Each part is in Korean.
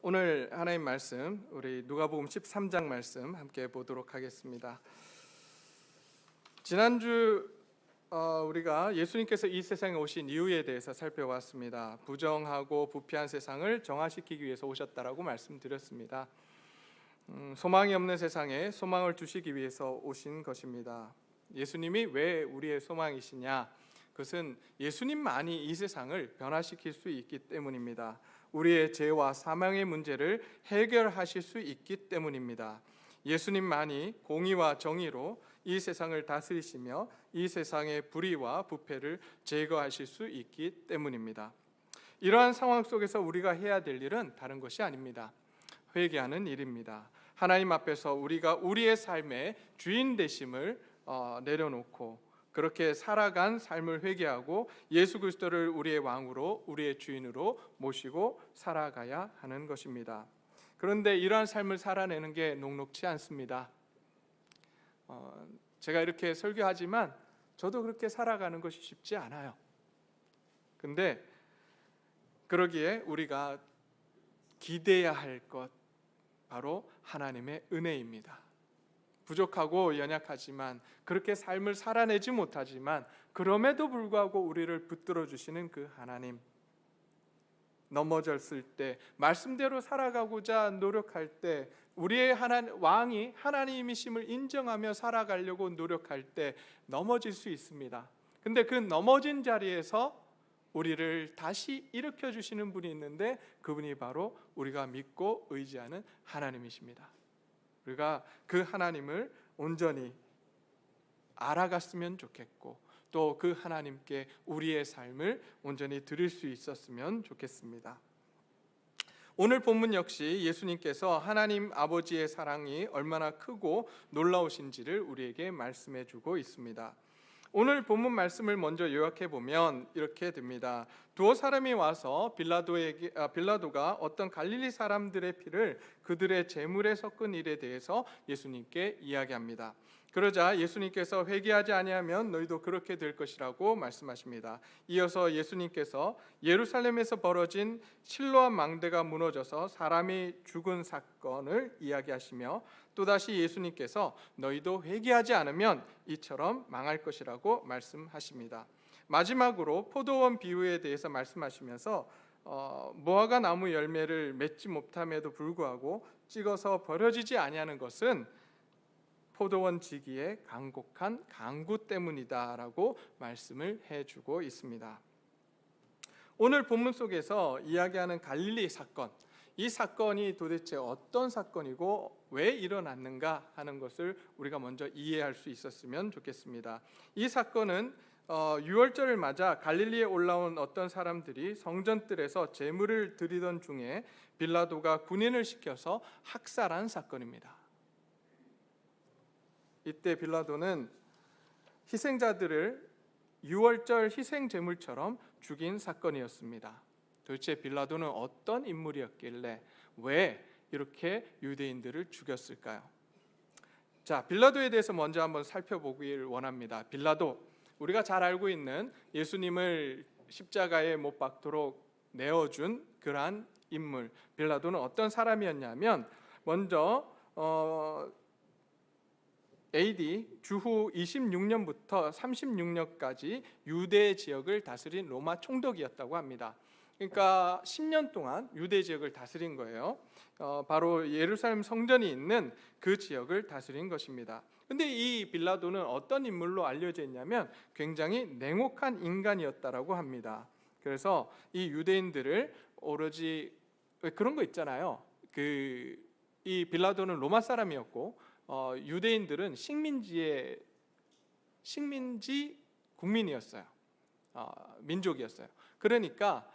오늘 하나님 말씀, 우리 누가복음 13장 말씀 함께 보도록 하겠습니다. 지난주 우리가 예수님께서 이 세상에 오신 이유에 대해서 살펴봤습니다. 부정하고 부패한 세상을 정화시키기 위해서 오셨다라고 말씀드렸습니다. 소망이 없는 세상에 소망을 주시기 위해서 오신 것입니다. 예수님이 왜 우리의 소망이시냐? 그것은 예수님만이 이 세상을 변화시킬 수 있기 때문입니다. 우리의 죄와 사망의 문제를 해결하실 수 있기 때문입니다. 예수님만이 공의와 정의로 이 세상을 다스리시며 이 세상의 불의와 부패를 제거하실 수 있기 때문입니다. 이러한 상황 속에서 우리가 해야 될 일은 다른 것이 아닙니다. 회개하는 일입니다. 하나님 앞에서 우리가 우리의 삶의 주인 되심을 내려놓고 그렇게 살아간 삶을 회개하고 예수 그리스도를 우리의 왕으로, 우리의 주인으로 모시고 살아가야 하는 것입니다. 그런데 이러한 삶을 살아내는 게 녹록지 않습니다. 제가 이렇게 설교하지만 저도 그렇게 살아가는 것이 쉽지 않아요. 근데 그러기에 우리가 기대해야 할 것 바로 하나님의 은혜입니다. 부족하고 연약하지만 그렇게 삶을 살아내지 못하지만 그럼에도 불구하고 우리를 붙들어 주시는 그 하나님, 넘어졌을 때 말씀대로 살아가고자 노력할 때 우리의 왕이 하나님이심을 인정하며 살아가려고 노력할 때 넘어질 수 있습니다. 근데 그 넘어진 자리에서 우리를 다시 일으켜 주시는 분이 있는데 그분이 바로 우리가 믿고 의지하는 하나님이십니다. 우리가 그 하나님을 온전히 알아갔으면 좋겠고 또 그 하나님께 우리의 삶을 온전히 드릴 수 있었으면 좋겠습니다. 오늘 본문 역시 예수님께서 하나님 아버지의 사랑이 얼마나 크고 놀라우신지를 우리에게 말씀해 주고 있습니다. 오늘 본문 말씀을 먼저 요약해 보면 이렇게 됩니다. 두어 사람이 와서 빌라도가 어떤 갈릴리 사람들의 피를 그들의 제물에 섞은 일에 대해서 예수님께 이야기합니다. 그러자 예수님께서 회개하지 아니하면 너희도 그렇게 될 것이라고 말씀하십니다. 이어서 예수님께서 예루살렘에서 벌어진 실로암 망대가 무너져서 사람이 죽은 사건을 이야기하시며 또다시 예수님께서 너희도 회개하지 않으면 이처럼 망할 것이라고 말씀하십니다. 마지막으로 포도원 비유에 대해서 말씀하시면서 무화과 나무 열매를 맺지 못함에도 불구하고 찍어서 버려지지 아니하는 것은 포도원 지기의 간곡한 강구 때문이다라고 말씀을 해주고 있습니다. 오늘 본문 속에서 이야기하는 갈릴리 사건, 이 사건이 도대체 어떤 사건이고 왜 일어났는가 하는 것을 우리가 먼저 이해할 수 있었으면 좋겠습니다. 이 사건은 유월절을 맞아 갈릴리에 올라온 어떤 사람들이 성전뜰에서 제물을 드리던 중에 빌라도가 군인을 시켜서 학살한 사건입니다. 이때 빌라도는 희생자들을 유월절 희생 제물처럼 죽인 사건이었습니다. 도대체 빌라도는 어떤 인물이었길래 왜 이렇게 유대인들을 죽였을까요? 자, 빌라도에 대해서 먼저 한번 살펴보길 원합니다. 빌라도, 우리가 잘 알고 있는 예수님을 십자가에 못 박도록 내어준 그러한 인물, 빌라도는 어떤 사람이었냐면 먼저 AD 주후 26년부터 36년까지 유대 지역을 다스린 로마 총독이었다고 합니다. 그러니까 10년 동안 유대 지역을 다스린 거예요. 바로 예루살렘 성전이 있는 그 지역을 다스린 것입니다. 근데 이 빌라도는 어떤 인물로 알려져 있냐면 굉장히 냉혹한 인간이었다라고 합니다. 그래서 이 유대인들을 오로지 그런 거 있잖아요. 이 빌라도는 로마 사람이었고 유대인들은 식민지 국민이었어요. 민족이었어요. 그러니까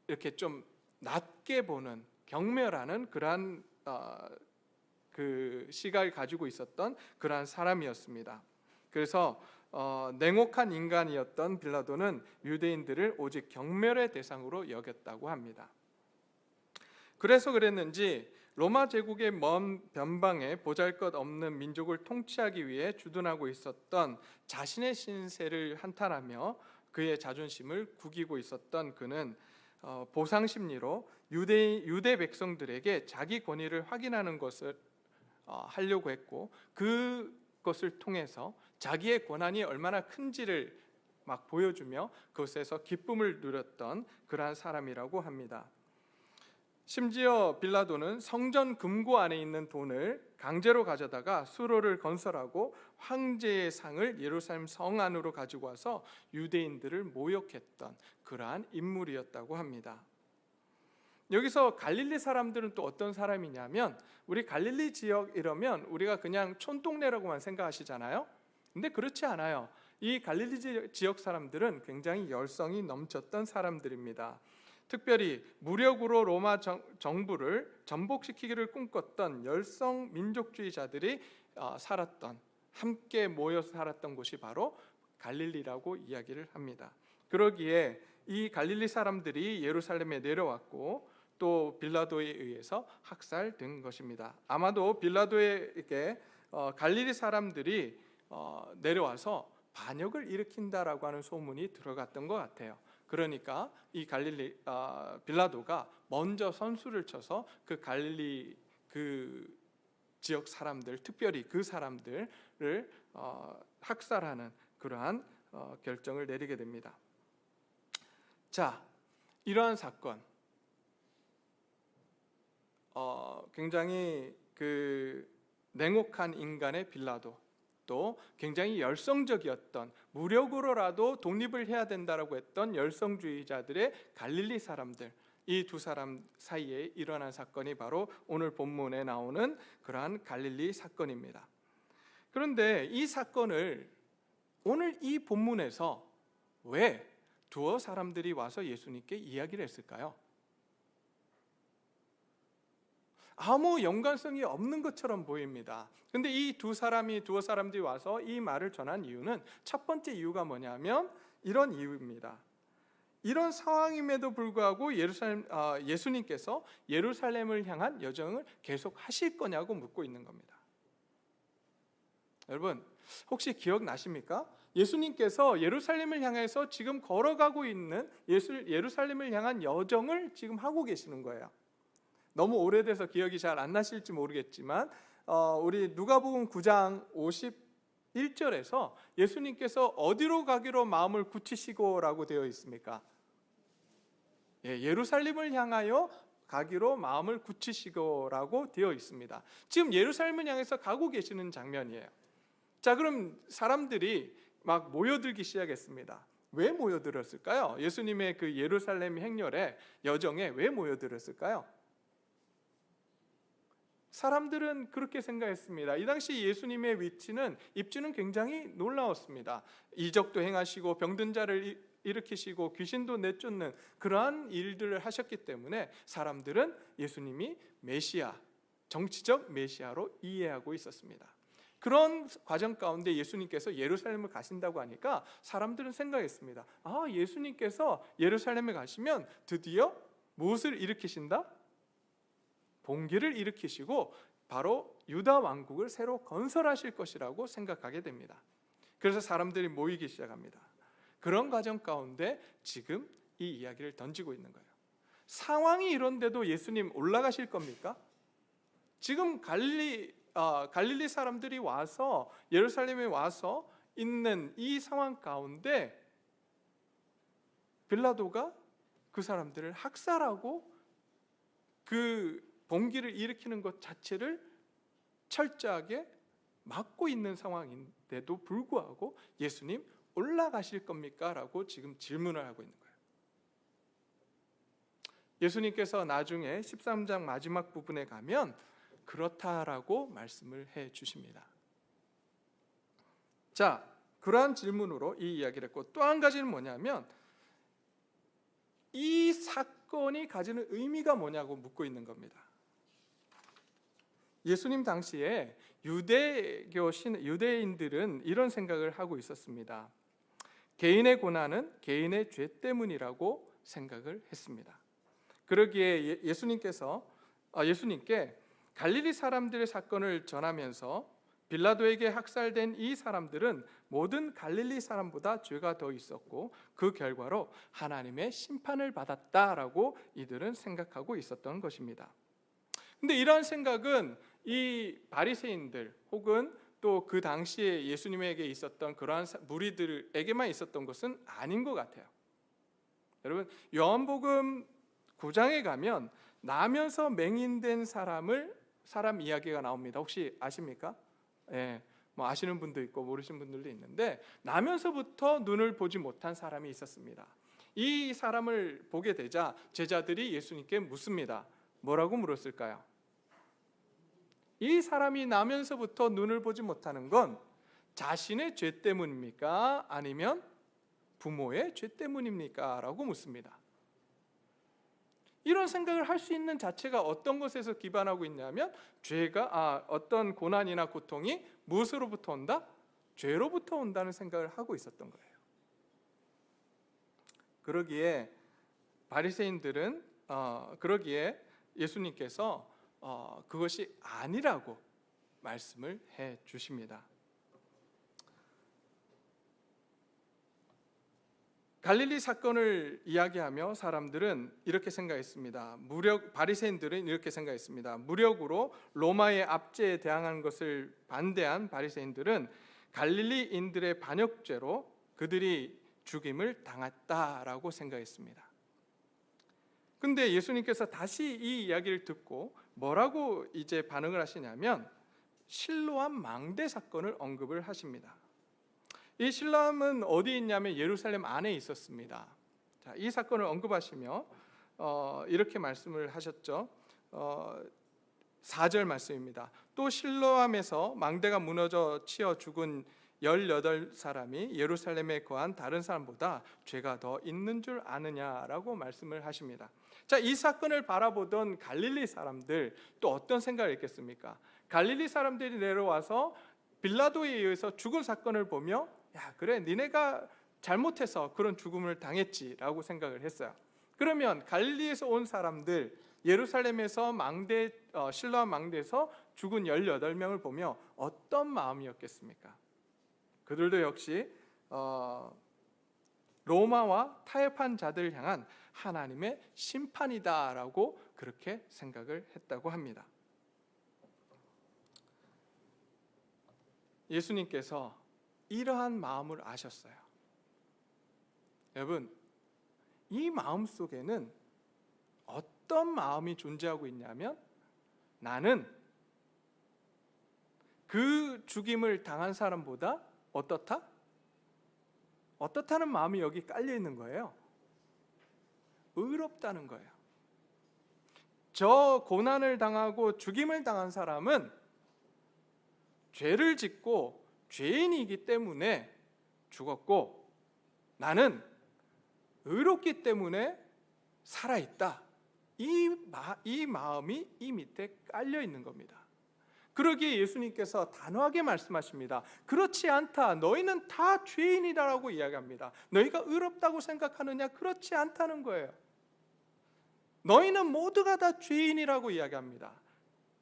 이렇게 좀 낮게 보는, 경멸하는 그러한 그 시각을 가지고 있었던 그러한 사람이었습니다. 그래서 냉혹한 인간이었던 빌라도는 유대인들을 오직 경멸의 대상으로 여겼다고 합니다. 그래서 그랬는지 로마 제국의 먼 변방에 보잘것없는 민족을 통치하기 위해 주둔하고 있었던 자신의 신세를 한탄하며 그의 자존심을 구기고 있었던 그는 보상 심리로 유대 백성들에게 자기 권위를 확인하는 것을 하려고 했고, 그것을 통해서 자기의 권한이 얼마나 큰지를 막 보여주며 그것에서 기쁨을 누렸던 그러한 사람이라고 합니다. 심지어 빌라도는 성전 금고 안에 있는 돈을 강제로 가져다가 수로를 건설하고 황제의 상을 예루살렘 성 안으로 가지고 와서 유대인들을 모욕했던 그러한 인물이었다고 합니다. 여기서 갈릴리 사람들은 또 어떤 사람이냐면, 우리 갈릴리 지역 이러면 우리가 그냥 촌동네라고만 생각하시잖아요. 근데 그렇지 않아요. 이 갈릴리 지역 사람들은 굉장히 열성이 넘쳤던 사람들입니다. 특별히 무력으로 로마 정부를 전복시키기를 꿈꿨던 열성 민족주의자들이 살았던, 함께 모여서 살았던 곳이 바로 갈릴리라고 이야기를 합니다. 그러기에 이 갈릴리 사람들이 예루살렘에 내려왔고 또 빌라도에 의해서 학살된 것입니다. 아마도 빌라도에게 갈릴리 사람들이 내려와서 반역을 일으킨다라고 하는 소문이 들어갔던 것 같아요. 그러니까 이 갈릴리 빌라도가 먼저 선수를 쳐서 그 갈릴리 그 지역 사람들, 특별히 그 사람들을 학살하는 그러한 결정을 내리게 됩니다. 자, 이러한 사건, 굉장히 그 냉혹한 인간의 빌라도, 또 굉장히 열성적이었던, 무력으로라도 독립을 해야 된다라고 했던 열성주의자들의 갈릴리 사람들, 이 두 사람 사이에 일어난 사건이 바로 오늘 본문에 나오는 그러한 갈릴리 사건입니다. 그런데 이 사건을 오늘 이 본문에서 왜 두어 사람들이 와서 예수님께 이야기를 했을까요? 아무 연관성이 없는 것처럼 보입니다. 근데 이 두어 사람들이 와서 이 말을 전한 이유는, 첫 번째 이유가 뭐냐면 이런 이유입니다. 이런 상황임에도 불구하고 예수님께서 예루살렘을 향한 여정을 계속 하실 거냐고 묻고 있는 겁니다. 여러분, 혹시 기억나십니까? 예수님께서 예루살렘을 향해서 지금 걸어가고 있는 예루살렘을 향한 여정을 지금 하고 계시는 거예요. 너무 오래돼서 기억이 잘 안 나실지 모르겠지만 우리 누가복음 9장 51절에서 예수님께서 어디로 가기로 마음을 굳히시고라고 되어 있습니까? 예루살렘을 향하여 가기로 마음을 굳히시고라고 되어 있습니다. 지금 예루살렘을 향해서 가고 계시는 장면이에요. 자, 그럼 사람들이 막 모여들기 시작했습니다. 왜 모여들었을까요? 예수님의 그 예루살렘 행렬의 여정에 왜 모여들었을까요? 사람들은 그렇게 생각했습니다. 이 당시 예수님의 입지는 굉장히 놀라웠습니다. 이적도 행하시고 병든 자를 일으키시고 귀신도 내쫓는 그러한 일들을 하셨기 때문에 사람들은 예수님이 메시아, 정치적 메시아로 이해하고 있었습니다. 그런 과정 가운데 예수님께서 예루살렘을 가신다고 하니까 사람들은 생각했습니다. 예수님께서 예루살렘에 가시면 드디어 무엇을 일으키신다? 봉기를 일으키시고 바로 유다 왕국을 새로 건설하실 것이라고 생각하게 됩니다. 그래서 사람들이 모이기 시작합니다. 그런 과정 가운데 지금 이 이야기를 던지고 있는 거예요. 상황이 이런데도 예수님 올라가실 겁니까? 지금 갈릴리 사람들이 와서 예루살렘에 와서 있는 이 상황 가운데 빌라도가 그 사람들을 학살하고 그 봉기를 일으키는 것 자체를 철저하게 막고 있는 상황인데도 불구하고 예수님 올라가실 겁니까? 라고 지금 질문을 하고 있는 거예요. 예수님께서 나중에 13장 마지막 부분에 가면 그렇다라고 말씀을 해 주십니다. 자, 그러한 질문으로 이 이야기를 했고, 또 한 가지는 뭐냐면 이 사건이 가지는 의미가 뭐냐고 묻고 있는 겁니다. 예수님 당시에 유대인들은 이런 생각을 하고 있었습니다. 개인의 고난은 개인의 죄 때문이라고 생각을 했습니다. 그러기에 예수님께 갈릴리 사람들의 사건을 전하면서 빌라도에게 학살된 이 사람들은 모든 갈릴리 사람보다 죄가 더 있었고 그 결과로 하나님의 심판을 받았다라고 이들은 생각하고 있었던 것입니다. 근데 이러한 생각은 이 바리새인들 혹은 또 그 당시에 예수님에게 있었던 그러한 무리들에게만 있었던 것은 아닌 것 같아요. 여러분, 요한복음 9장에 가면 나면서 맹인된 사람 이야기가 나옵니다. 혹시 아십니까? 예, 뭐 아시는 분도 있고 모르시는 분들도 있는데, 나면서부터 눈을 보지 못한 사람이 있었습니다. 이 사람을 보게 되자 제자들이 예수님께 묻습니다. 뭐라고 물었을까요? 이 사람이 나면서부터 눈을 보지 못하는 건 자신의 죄 때문입니까? 아니면 부모의 죄 때문입니까? 라고 묻습니다. 이런 생각을 할 수 있는 자체가 어떤 것에서 기반하고 있냐면, 어떤 고난이나 고통이 무엇으로부터 온다? 죄로부터 온다는 생각을 하고 있었던 거예요. 그러기에 바리새인들은 그러기에 예수님께서 그것이 아니라고 말씀을 해 주십니다. 갈릴리 사건을 이야기하며 사람들은 이렇게 생각했습니다. 바리새인들은 이렇게 생각했습니다. 무력으로 로마의 압제에 대항하는 것을 반대한 바리새인들은 갈릴리인들의 반역죄로 그들이 죽임을 당했다라고 생각했습니다. 근데 예수님께서 다시 이 이야기를 듣고 뭐라고 이제 반응을 하시냐면, 실로암 망대 사건을 언급을 하십니다. 이 실로암은 어디 있냐면 예루살렘 안에 있었습니다. 자, 이 사건을 언급하시며 이렇게 말씀을 하셨죠. 4절 말씀입니다. 또 실로암에서 망대가 무너져 치어 죽은 18사람이 예루살렘에 거한 다른 사람보다 죄가 더 있는 줄 아느냐라고 말씀을 하십니다. 자, 이 사건을 바라보던 갈릴리 사람들 또 어떤 생각을 했겠습니까? 갈릴리 사람들이 내려와서 빌라도에 의해서 죽은 사건을 보며, 야, 그래, 니네가 잘못해서 그런 죽음을 당했지라고 생각을 했어요. 그러면 갈릴리에서 온 사람들, 예루살렘에서 실로암 망대에서 죽은 18명을 보며 어떤 마음이었겠습니까? 그들도 역시 로마와 타협한 자들을 향한 하나님의 심판이다라고 그렇게 생각을 했다고 합니다. 예수님께서 이러한 마음을 아셨어요. 여러분, 이 마음 속에는 어떤 마음이 존재하고 있냐면, 나는 그 죽임을 당한 사람보다 어떻다는 마음이 여기 깔려 있는 거예요. 의롭다는 거예요. 저 고난을 당하고 죽임을 당한 사람은 죄를 짓고 죄인이기 때문에 죽었고, 나는 의롭기 때문에 살아있다. 이 마음이 이 밑에 깔려 있는 겁니다. 그러기에 예수님께서 단호하게 말씀하십니다. 그렇지 않다. 너희는 다 죄인이다라고 이야기합니다. 너희가 의롭다고 생각하느냐? 그렇지 않다는 거예요. 너희는 모두가 다 죄인이라고 이야기합니다.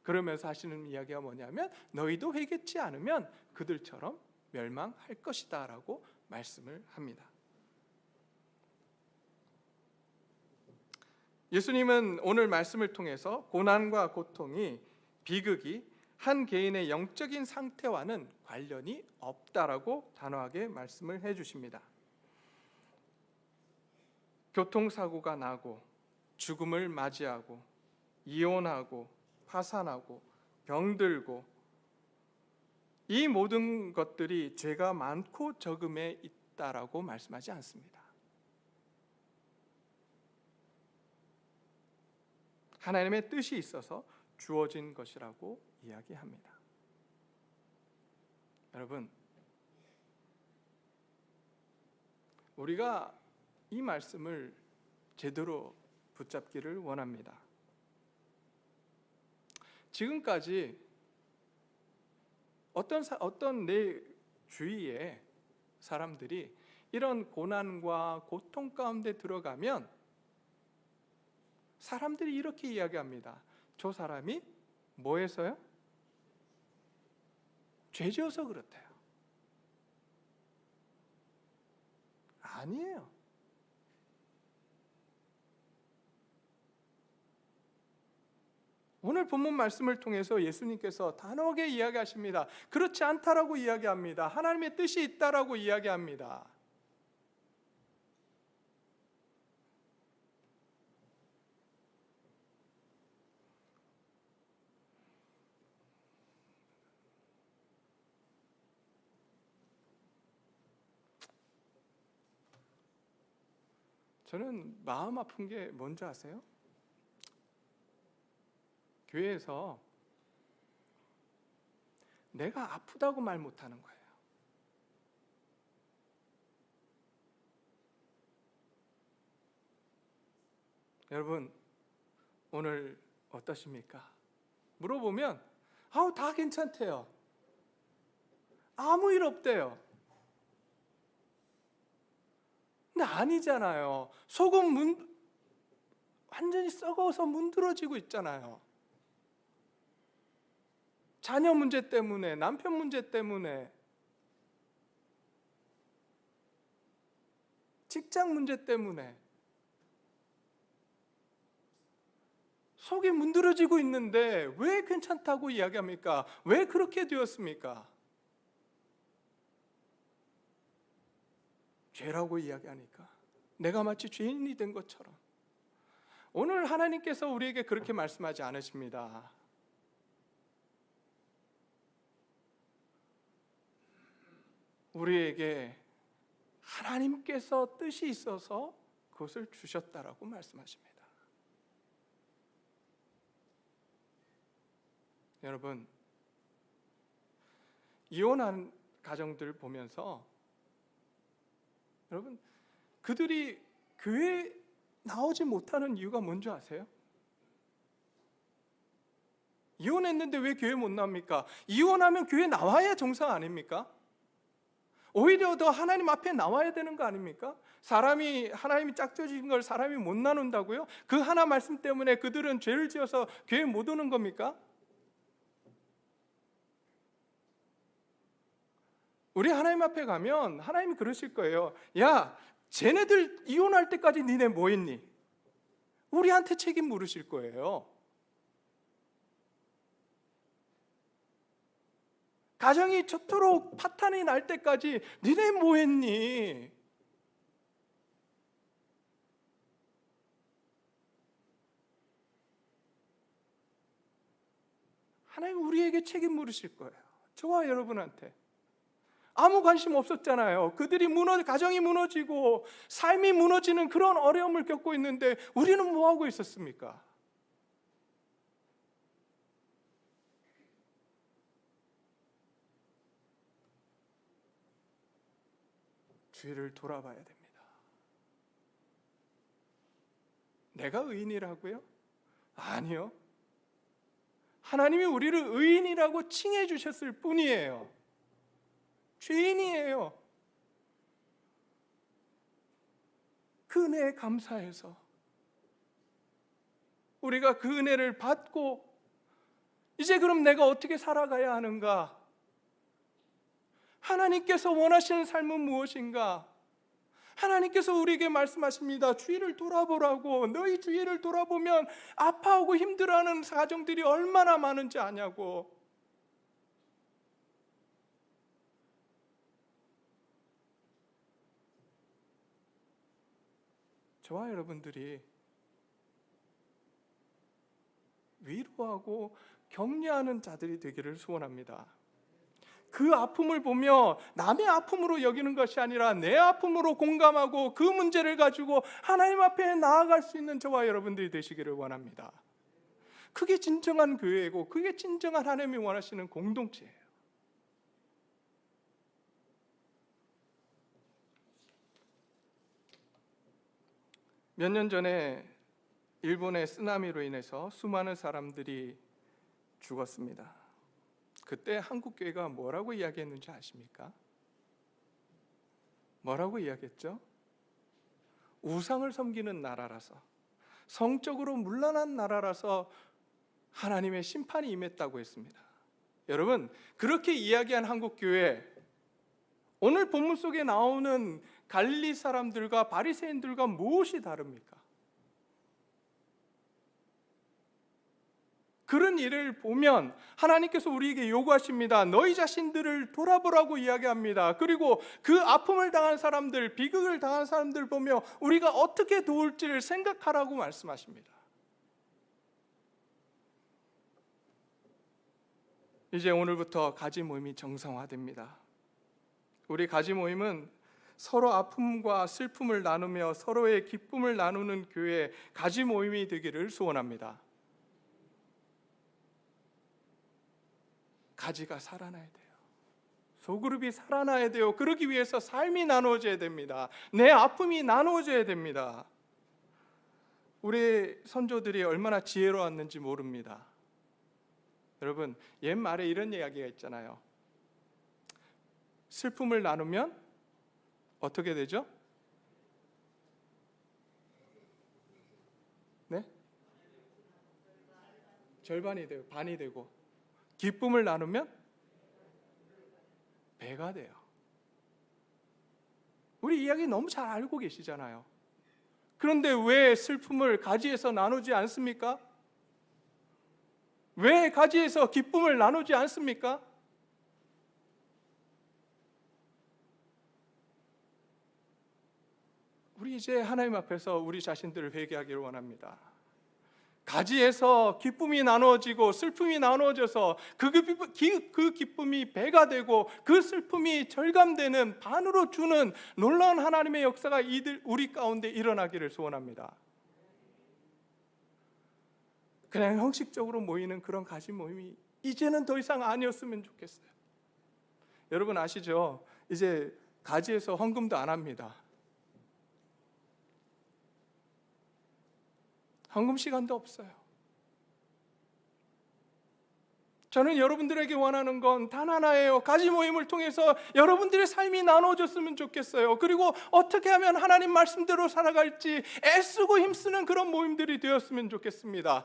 그러면서 하시는 이야기가 뭐냐면, 너희도 회개치 않으면 그들처럼 멸망할 것이다 라고 말씀을 합니다. 예수님은 오늘 말씀을 통해서 고난과 고통이, 비극이 한 개인의 영적인 상태와는 관련이 없다라고 단호하게 말씀을 해주십니다. 교통사고가 나고 죽음을 맞이하고 이혼하고 파산하고 병들고, 이 모든 것들이 죄가 많고 적음에 있다라고 말씀하지 않습니다. 하나님의 뜻이 있어서 주어진 것이라고 이야기합니다. 여러분, 우리가 이 말씀을 제대로 붙잡기를 원합니다. 지금까지 어떤 내 주위에 사람들이 이런 고난과 고통 가운데 들어가면 사람들이 이렇게 이야기합니다. 저 사람이 뭐해서요? 죄지어서 그렇대요. 아니에요. 오늘 본문 말씀을 통해서 예수님께서 단호하게 이야기하십니다. 그렇지 않다라고 이야기합니다. 하나님의 뜻이 있다라고 이야기합니다. 저는 마음 아픈 게 뭔지 아세요? 교회에서 내가 아프다고 말 못하는 거예요. 여러분, 오늘 어떠십니까? 물어보면 다 괜찮대요. 아무 일 없대요. 근데 아니잖아요. 속은 완전히 썩어서 문드러지고 있잖아요. 자녀 문제 때문에, 남편 문제 때문에, 직장 문제 때문에 속이 문드러지고 있는데 왜 괜찮다고 이야기합니까? 왜 그렇게 되었습니까? 죄라고 이야기하니까 내가 마치 죄인이 된 것처럼. 오늘 하나님께서 우리에게 그렇게 말씀하지 않으십니다. 우리에게 하나님께서 뜻이 있어서 그것을 주셨다라고 말씀하십니다. 여러분, 이혼한 가정들 보면서 여러분, 그들이 교회에 나오지 못하는 이유가 뭔지 아세요? 이혼했는데 왜 교회 못 나옵니까? 이혼하면 교회 나와야 정상 아닙니까? 오히려 더 하나님 앞에 나와야 되는 거 아닙니까? 하나님이 짝져진 걸 사람이 못 나눈다고요? 그 하나 말씀 때문에 그들은 죄를 지어서 교회 못 오는 겁니까? 우리 하나님 앞에 가면 하나님이 그러실 거예요. 야, 쟤네들 이혼할 때까지 니네 뭐 했니? 우리한테 책임 물으실 거예요. 가정이 저토록 파탄이 날 때까지 니네 뭐 했니? 하나님 우리에게 책임 물으실 거예요. 저와 여러분한테. 아무 관심 없었잖아요. 그들이 가정이 무너지고 삶이 무너지는 그런 어려움을 겪고 있는데 우리는 뭐 하고 있었습니까? 주위를 돌아봐야 됩니다. 내가 의인이라고요? 아니요. 하나님이 우리를 의인이라고 칭해 주셨을 뿐이에요. 죄인이에요. 그 은혜에 감사해서 우리가 그 은혜를 받고 이제 그럼 내가 어떻게 살아가야 하는가? 하나님께서 원하시는 삶은 무엇인가? 하나님께서 우리에게 말씀하십니다. 주위를 돌아보라고. 너희 주위를 돌아보면 아파하고 힘들어하는 가정들이 얼마나 많은지 아냐고. 저와 여러분들이 위로하고 격려하는 자들이 되기를 소원합니다. 그 아픔을 보며 남의 아픔으로 여기는 것이 아니라 내 아픔으로 공감하고 그 문제를 가지고 하나님 앞에 나아갈 수 있는 저와 여러분들이 되시기를 원합니다. 그게 진정한 교회이고 그게 진정한 하나님이 원하시는 공동체예요. 몇 년 전에 일본의 쓰나미로 인해서 수많은 사람들이 죽었습니다. 그때 한국교회가 뭐라고 이야기했는지 아십니까? 뭐라고 이야기했죠? 우상을 섬기는 나라라서, 성적으로 문란한 나라라서 하나님의 심판이 임했다고 했습니다. 여러분, 그렇게 이야기한 한국교회, 오늘 본문 속에 나오는 갈릴리 사람들과 바리새인들과 무엇이 다릅니까? 그런 일을 보면 하나님께서 우리에게 요구하십니다. 너희 자신들을 돌아보라고 이야기합니다. 그리고 그 아픔을 당한 사람들, 비극을 당한 사람들 보며 우리가 어떻게 도울지를 생각하라고 말씀하십니다. 이제 오늘부터 가지 모임이 정상화됩니다. 우리 가지 모임은 서로 아픔과 슬픔을 나누며 서로의 기쁨을 나누는 교회 가지 모임이 되기를 소원합니다. 가지가 살아나야 돼요. 소그룹이 살아나야 돼요. 그러기 위해서 삶이 나누어져야 됩니다. 내 아픔이 나누어져야 됩니다. 우리 선조들이 얼마나 지혜로웠는지 모릅니다. 여러분, 옛말에 이런 이야기가 있잖아요. 슬픔을 나누면 어떻게 되죠? 네? 절반이 돼요. 반이 되고. 기쁨을 나누면 배가 돼요. 우리 이야기 너무 잘 알고 계시잖아요. 그런데 왜 슬픔을 가지에서 나누지 않습니까? 왜 가지에서 기쁨을 나누지 않습니까? 우리 이제 하나님 앞에서 우리 자신들을 회개하기를 원합니다. 가지에서 기쁨이 나누어지고 슬픔이 나누어져서 그 기쁨이 배가 되고 그 슬픔이 절감되는, 반으로 주는 놀라운 하나님의 역사가 우리 가운데 일어나기를 소원합니다. 그냥 형식적으로 모이는 그런 가지 모임이 이제는 더 이상 아니었으면 좋겠어요. 여러분 아시죠? 이제 가지에서 헌금도 안 합니다. 헌금 시간도 없어요. 저는 여러분들에게 원하는 건 단 하나예요. 가지 모임을 통해서 여러분들의 삶이 나눠졌으면 좋겠어요. 그리고 어떻게 하면 하나님 말씀대로 살아갈지 애쓰고 힘쓰는 그런 모임들이 되었으면 좋겠습니다.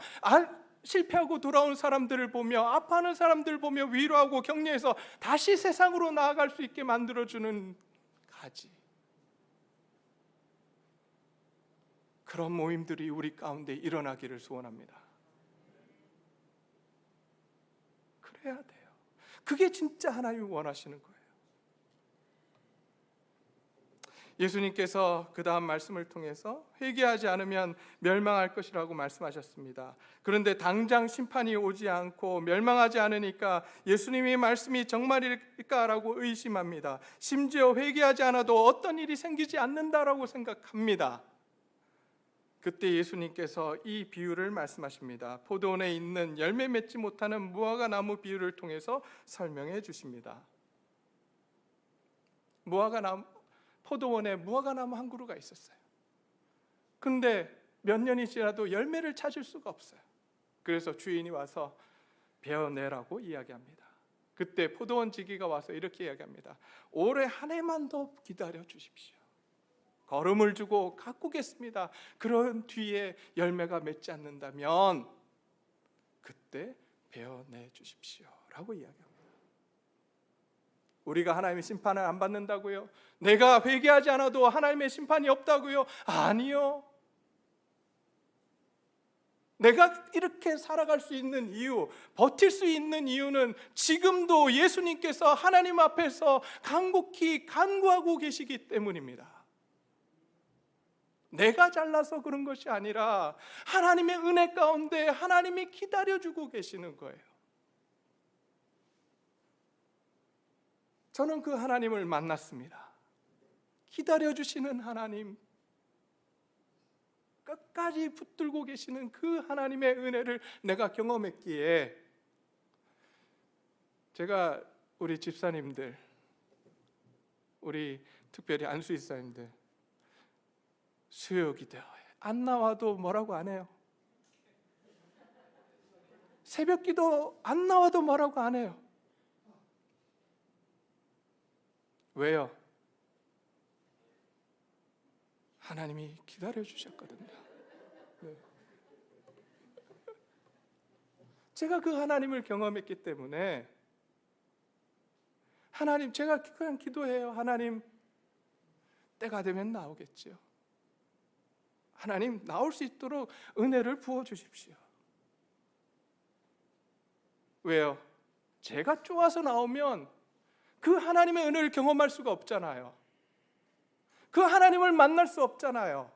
실패하고 돌아온 사람들을 보며, 아파하는 사람들을 보며 위로하고 격려해서 다시 세상으로 나아갈 수 있게 만들어주는 가지, 그런 모임들이 우리 가운데 일어나기를 소원합니다. 그래야 돼요. 그게 진짜 하나님이 원하시는 거예요. 예수님께서 그 다음 말씀을 통해서 회개하지 않으면 멸망할 것이라고 말씀하셨습니다. 그런데 당장 심판이 오지 않고 멸망하지 않으니까 예수님의 말씀이 정말일까라고 의심합니다. 심지어 회개하지 않아도 어떤 일이 생기지 않는다라고 생각합니다. 그때 예수님께서 이 비유를 말씀하십니다. 포도원에 있는 열매 맺지 못하는 무화과 나무 비유를 통해서 설명해 주십니다. 포도원에 무화과 나무 한 그루가 있었어요. 근데 몇 년이 지나도 열매를 찾을 수가 없어요. 그래서 주인이 와서 베어내라고 이야기합니다. 그때 포도원 지기가 와서 이렇게 이야기합니다. 올해 한 해만 더 기다려 주십시오. 걸음을 주고 가꾸겠습니다. 그런 뒤에 열매가 맺지 않는다면 그때 베어내 주십시오 라고 이야기합니다. 우리가 하나님의 심판을 안 받는다고요? 내가 회개하지 않아도 하나님의 심판이 없다고요? 아니요. 내가 이렇게 살아갈 수 있는 이유, 버틸 수 있는 이유는 지금도 예수님께서 하나님 앞에서 간곡히 간구하고 계시기 때문입니다. 내가 잘나서 그런 것이 아니라 하나님의 은혜 가운데 하나님이 기다려주고 계시는 거예요. 저는 그 하나님을 만났습니다. 기다려주시는 하나님, 끝까지 붙들고 계시는 그 하나님의 은혜를 내가 경험했기에 제가 우리 집사님들, 우리 특별히 안수집사님들 수요기도 안 나와도 뭐라고 안 해요. 새벽기도 안 나와도 뭐라고 안 해요. 왜요? 하나님이 기다려주셨거든요. 네. 제가 그 하나님을 경험했기 때문에 하나님, 제가 그냥 기도해요. 하나님, 때가 되면 나오겠지요. 하나님, 나올 수 있도록 은혜를 부어주십시오. 왜요? 제가 좋아서 나오면 그 하나님의 은혜를 경험할 수가 없잖아요. 그 하나님을 만날 수 없잖아요.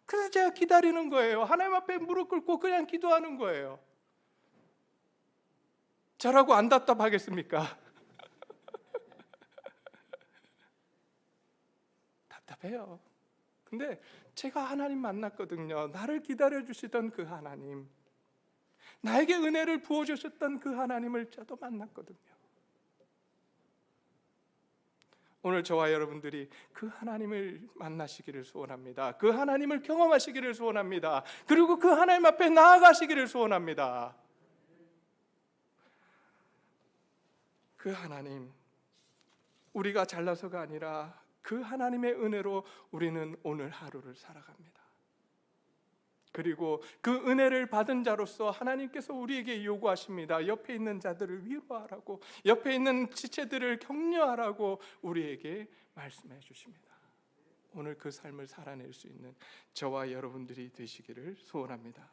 그래서 제가 기다리는 거예요. 하나님 앞에 무릎 꿇고 그냥 기도하는 거예요. 저라고 안 답답하겠습니까? 답답해요. 근데 제가 하나님 만났거든요. 나를 기다려주시던 그 하나님, 나에게 은혜를 부어주셨던 그 하나님을 저도 만났거든요. 오늘 저와 여러분들이 그 하나님을 만나시기를 소원합니다. 그 하나님을 경험하시기를 소원합니다. 그리고 그 하나님 앞에 나아가시기를 소원합니다. 그 하나님, 우리가 잘나서가 아니라 그 하나님의 은혜로 우리는 오늘 하루를 살아갑니다. 그리고 그 은혜를 받은 자로서 하나님께서 우리에게 요구하십니다. 옆에 있는 자들을 위로하라고, 옆에 있는 지체들을 격려하라고 우리에게 말씀해 주십니다. 오늘 그 삶을 살아낼 수 있는 저와 여러분들이 되시기를 소원합니다.